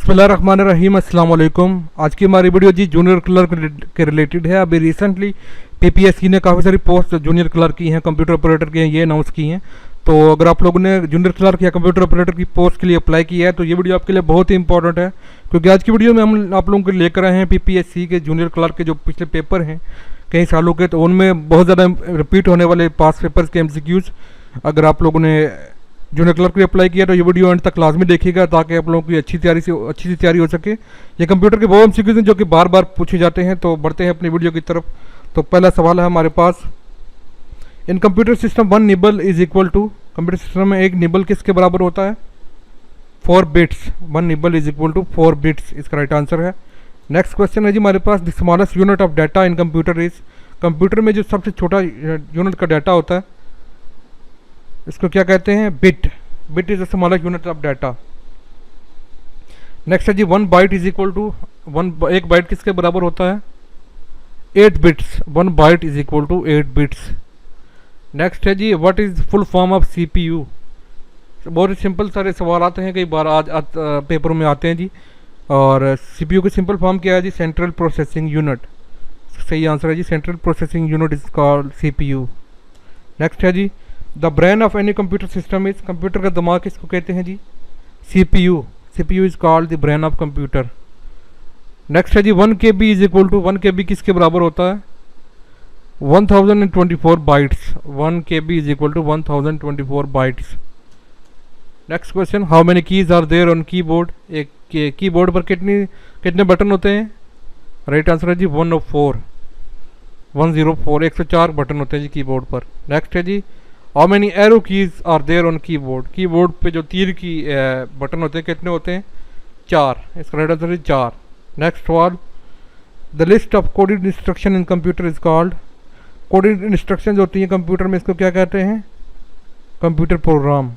बिस्मिल्लाहिर्रहमानिर्रहीम, अस्सलाम वालेकुम। आज की हमारी वीडियो जी जूनियर क्लर्क के रिलेटेड है। अभी रिसेंटली पीपीएससी ने काफ़ी सारी पोस्ट जूनियर क्लर्क की हैं, कंप्यूटर ऑपरेटर की हैं, ये अनाउंस की हैं। तो अगर आप लोगों ने जूनियर क्लर्क या कंप्यूटर ऑपरेटर की पोस्ट के लिए अप्लाई किया है तो ये वीडियो आपके लिए बहुत ही इंपॉर्टेंट है, क्योंकि आज की वीडियो में हम आप लोगों को लेकर आए हैं पीपीएससी के जूनियर क्लर्क के जो पिछले पेपर हैं कई सालों के, तो उनमें बहुत ज़्यादा रिपीट होने वाले पास पेपर्स के एमसीक्यूज़। अगर आप लोगों ने जूनियर क्लर्क के लिए अप्लाई किया तो ये वीडियो एंड तक लाजमी देखिएगा, ताकि आप लोगों की अच्छी सी तैयारी हो सके। ये कंप्यूटर के वो एमसीक्यूज़ हैं जो कि बार बार पूछे जाते हैं। तो बढ़ते हैं अपनी वीडियो की तरफ। तो पहला सवाल है हमारे पास, in computer system 1 nibble is equal to, computer system में एक निबल किसके बराबर होता है? 4 bits. 1 nibble is equal to 4 bits, इसका राइट आंसर है। नेक्स्ट क्वेश्चन है जी हमारे पास, the smallest unit of data in computer is, computer में जो सबसे छोटा यूनिट का डाटा होता है इसको क्या कहते हैं? Bit. Bit is the smallest unit of data. Next है जी 1 बाइट इज इक्वल टू, एक बाइट किसके बराबर होता है? 8 bits. 1 byte is equal to 8 bits. Next है जी what is full form of CPU. बहुत ही सिंपल सारे सवाल आते हैं, कई बार आज पेपर में आते हैं जी। और सीपीयू की सिंपल फॉर्म क्या है जी? Central processing unit. सही आंसर है जी, central processing unit is called CPU. Next है जी the brain of any computer system is, computer का दिमाग किसको कहते हैं जी? CPU. CPU is called the brain of computer. Next है जी 1 KB is equal to, 1 KB किसके बराबर होता है? 1024 bytes. 1 KB is equal to 1024 bytes. Next question, how many keys are there on keyboard. एक कीबोर्ड पर कितने बटन होते हैं? राइट आंसर है जी 104। 104 बटन होते हैं जी कीबोर्ड पर। नेक्स्ट है जी how many arrow keys are there on keyboard. Keyboard पे जो तीर की बटन होते हैं कितने होते हैं? 4। इसका राइट आंसर है 4। नेक्स्ट सवाल, the list of coded instruction in computer is called, coded instruction जो होती हैं कंप्यूटर में इसको क्या कहते हैं? Computer program.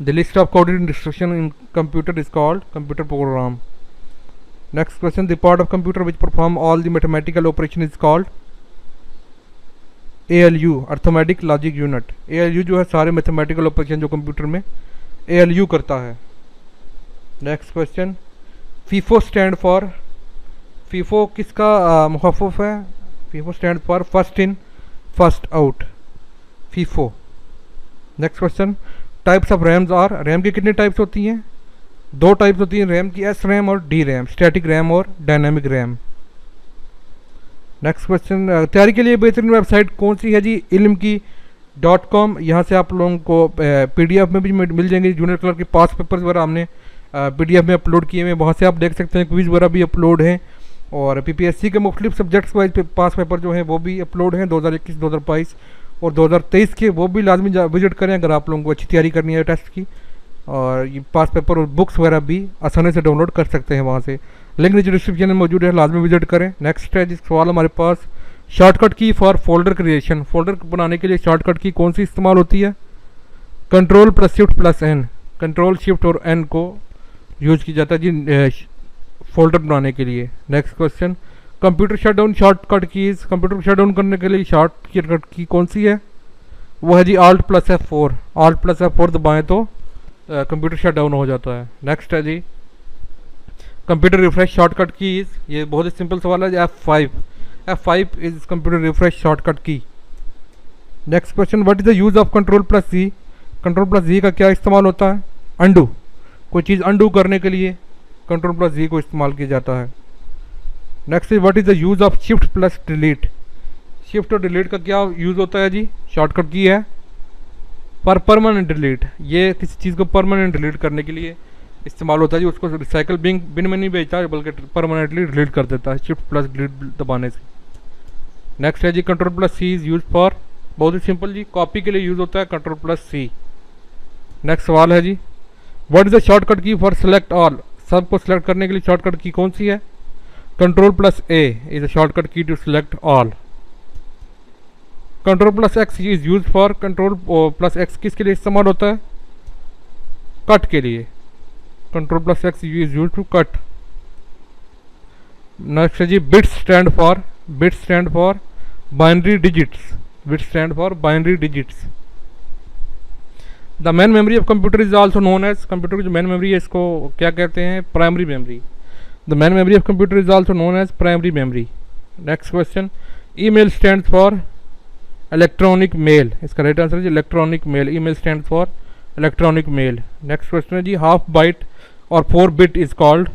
The list of coded instruction in computer is called computer program. Next question, the part of computer which perform all the mathematical operation is called ALU, arithmetic logic unit. ALU जो है सारे mathematical operation जो computer में ALU करता है। Next question, FIFO stand for, FIFO किसका मुखफ़फ़ है? FIFO stand for first in first out, FIFO. Next question, types of RAMs are, RAM की कितनी टाइप्स होती हैं? 2 टाइप्स होती हैं रैम की, S रैम और D रैम, स्टैटिक रैम और डायनामिक रैम। नेक्स्ट क्वेश्चन, तैयारी के लिए बेहतरीन वेबसाइट कौन सी है जी? इल्म की .com। यहाँ से आप लोगों को PDF में भी मिल जाएंगे जूनियर क्लर्क के पास पेपर्स वगैरह हमने PDF में अपलोड किए हुए, वहाँ से आप देख सकते हैं। क्विज़ वगैरह भी अपलोड हैं और PPSC के मुख्तलिफ सब्जेक्ट्स वाइज पास पेपर जो हैं वो भी अपलोड हैं 2021, 2022 और 2023 के, वो भी लाजमी विजिट करें अगर आप लोगों को अच्छी तैयारी करनी है टेस्ट की। और ये पास पेपर और बुक्स वगैरह भी आसानी से डाउनलोड कर सकते हैं वहाँ से, लिंक नीचे डिस्क्रिप्शन में मौजूद है, लाजमी विजिट करें। नेक्स्ट है जिस सवाल हमारे पास, shortcut key for folder creation, folder बनाने के लिए शॉर्टकट की कौन सी इस्तेमाल होती है? Control plus shift plus N, control shift और N को यूज किया जाता है जी फोल्डर बनाने के लिए। Next question, computer shutdown shortcut keys, computer shut down करने के लिए शॉर्टकट की कौन सी है? वो है जी Alt + F4। Alt + F4 दबाएँ तो कंप्यूटर शट डाउन हो जाता है। नेक्स्ट है जी कंप्यूटर रिफ्रेश शॉर्टकट कीज, ये बहुत ही सिंपल सवाल है, F5 is computer refresh shortcut key. Next question, what is the use of control plus Z, control plus Z का क्या इस्तेमाल होता है? अंडू, कोई चीज़ अंडू करने के लिए कंट्रोल प्लस Z को इस्तेमाल किया जाता है। Next is what is the use of shift plus delete, shift और डिलीट का क्या यूज़ होता है जी? शॉर्टकट की है फॉर परमानेंट डिलीट, ये किसी चीज़ को परमानेंट डिलीट करने के लिए इस्तेमाल होता है जी, उसको रिसाइकल बिन में नहीं भेजता बल्कि परमानेंटली डिलीट कर देता है शिफ्ट प्लस डिलीट दबाने से। नेक्स्ट है जी control plus C is use for, बहुत ही सिंपल जी, कॉपी के लिए यूज़ होता है कंट्रोल प्लस C। नेक्स्ट सवाल है जी what is the shortcut key for select all, सबको सेलेक्ट करने के लिए शॉर्टकट की कौन सी है? Control plus A is a shortcut key to select all. Control plus X is use for, control plus X किसके लिए इस्तेमाल होता है? कट के लिए, control plus X is use to cut. Next है जी bits stand for, bits stand for binary digits, bits stand for binary digits. The main memory of computer is also known as, computer की जो main memory है इसको क्या कहते हैं? Primary memory. The main memory of computer is also known as primary memory. Next question, email stands for electronic mail. इसका right answer है जी electronic mail. Email stands for electronic mail. Next question है जी, half byte और 4 bit is called.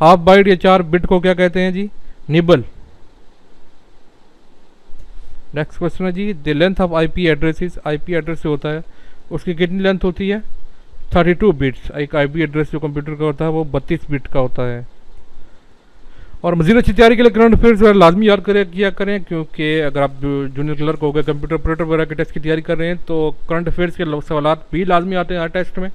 Half byte या 4 bit को क्या कहते हैं जी? निबल। नेक्स्ट क्वेश्चन है जी, the length of IP addresses. IP address जो होता है उसकी कितनी लेंथ होती है? 32 बिट्स। एक आईपी एड्रेस जो कंप्यूटर का होता है वो 32 बिट का होता है। और मज़ीद अच्छी तैयारी के लिए करंट अफेयर्स वगैरह लाजमी याद किया करें, क्योंकि अगर आप जूनियर क्लर्क हो गए, कंप्यूटर ऑपरेटर वगैरह के टेस्ट की तैयारी कर रहे हैं तो करंट अफेयर्स के सवाल भी लाजमी आते हैं हर टेस्ट में।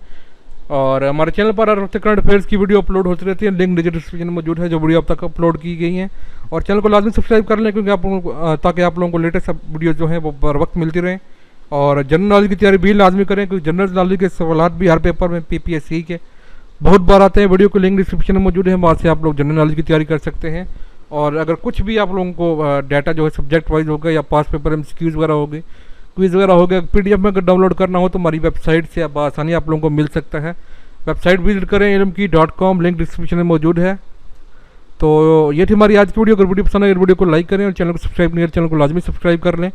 और हमारे चैनल पर हर हफ्ते करंट अफेयर्स की वीडियो अपलोड होती रहती है, लिंक नीचे डिस्क्रिप्शन में मौजूद है जो वीडियो अब तक अपलोड की गई हैं। और चैनल को लाजमी सब्सक्राइब कर लें, क्योंकि आप लोगों को ताकि आप लोगों को लेटेस्ट वीडियो जो हैं वो बर वक्त मिलती रहें। और जनरल नॉलेज की तैयारी भी लाजमी करें, क्योंकि जनरल नॉलेज के सवाल भी हर पेपर में PPSC के बहुत बार आते हैं। वीडियो को लिंक डिस्क्रिप्शन में मौजूद है, वहाँ से आप लोग जनरल नॉलेज की तैयारी कर सकते हैं। और अगर कुछ भी आप लोगों को डाटा जो है सब्जेक्ट वाइज होगा या पास पेपर MCQs वगैरह हो गए, क्विज वगैरह हो गया, PDF में अगर डाउनलोड करना हो तो हमारी वेबसाइट से अब आसानी आप लोगों को मिल सकता है। वेबसाइट विजिट करें ilmkey.com, लिंक डिस्क्रिप्शन में मौजूद है। तो ये थी हमारी आज की वीडियो। अगर वीडियो पसंद है वीडियो को लाइक करें और चैनल को सब्सक्राइब नहीं है चैनल को लाजमी सब्सक्राइब कर लें।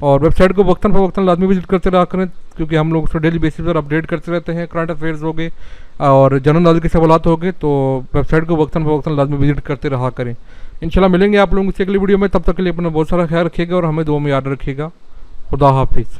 और वेबसाइट को वक्तन फ़वक्तन लाजमी विजिट करते रहा करें, क्योंकि हम लोग उसको डेली बेसिस पर अपडेट करते रहते हैं। करंट अफेयर्स हो गए और जनरल नॉलेज के सवाल हो गए, तो वेबसाइट को वक्तन फ़वक्तन लाजमी विजिट करते रहा करें। इंशाल्लाह मिलेंगे आप लोगों से अगली वीडियो में। तब तक के लिए अपना बहुत सारा ख्याल रखिएगा और हमें दुआ में याद रखिएगा। खुदा हाफिज़।